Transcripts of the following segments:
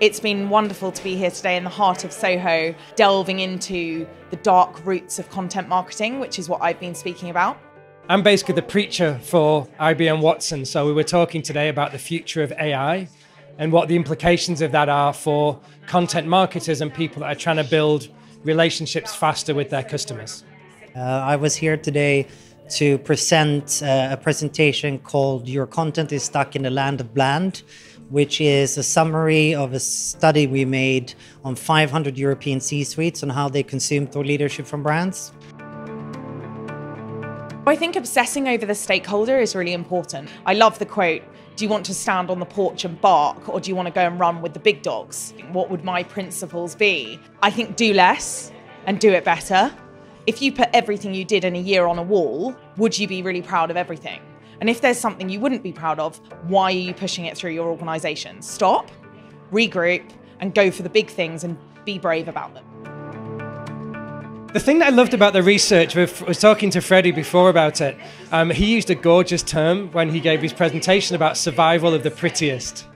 It's been wonderful to be here today in the heart of Soho, delving into the dark roots of content marketing, which is what I've been speaking about. I'm basically the preacher for IBM Watson, so we were talking today about the future of AI and what the implications of that are for content marketers and people that are trying to build relationships faster with their customers. I was here today to present a presentation called Your Content is Stuck in the Land of Bland, which is a summary of a study we made on 500 European C-suites on how they consume thought leadership from brands. I think obsessing over the stakeholder is really important. I love the quote, do you want to stand on the porch and bark, or do you want to go and run with the big dogs? What would my principles be? I think do less and do it better. If you put everything you did in a year on a wall, would you be really proud of everything? And if there's something you wouldn't be proud of, why are you pushing it through your organisation? Stop, regroup, and go for the big things and be brave about them. The thing that I loved about the research, I was talking to Freddie before about it, he used a gorgeous term when he gave his presentation about survival of the prettiest.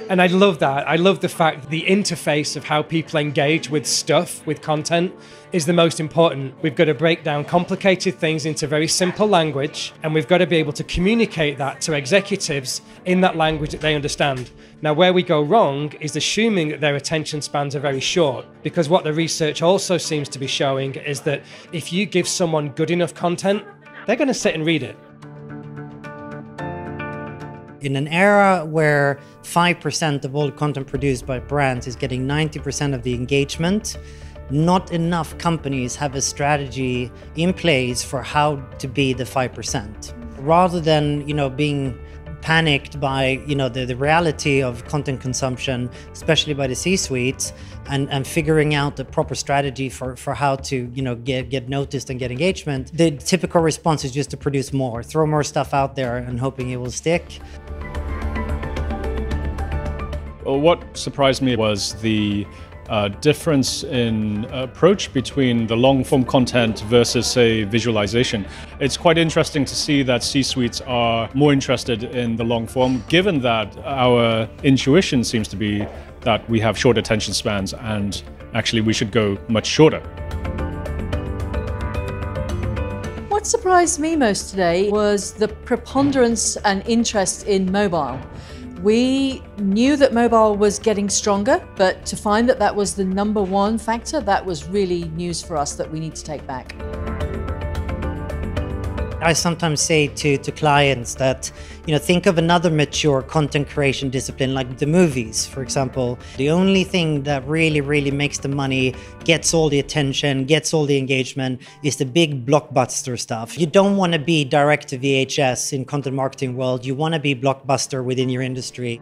And I love that. I love the fact that the interface of how people engage with stuff, with content, is the most important. We've got to break down complicated things into very simple language, and we've got to be able to communicate that to executives in that language that they understand. Now, where we go wrong is assuming that their attention spans are very short, because what the research also seems to be showing is that if you give someone good enough content, they're going to sit and read it. In an era where 5% of all content produced by brands is getting 90% of the engagement, not enough companies have a strategy in place for how to be the 5%. Rather than, being panicked by, the reality of content consumption, especially by the C-suites, and figuring out the proper strategy for how to, get noticed and get engagement, the typical response is just to produce more, throw more stuff out there and hoping it will stick. Well, what surprised me was the difference in approach between the long-form content versus, say, visualization. It's quite interesting to see that C-suites are more interested in the long-form, given that our intuition seems to be that we have short attention spans and actually we should go much shorter. What surprised me most today was the preponderance and interest in mobile. We knew that mobile was getting stronger, but to find that that was the #1 factor, that was really news for us that we need to take back. I sometimes say to clients that, think of another mature content creation discipline like the movies, for example. The only thing that really makes the money, gets all the attention, gets all the engagement is the big blockbuster stuff. You don't want to be direct to VHS in content marketing world. You want to be blockbuster within your industry.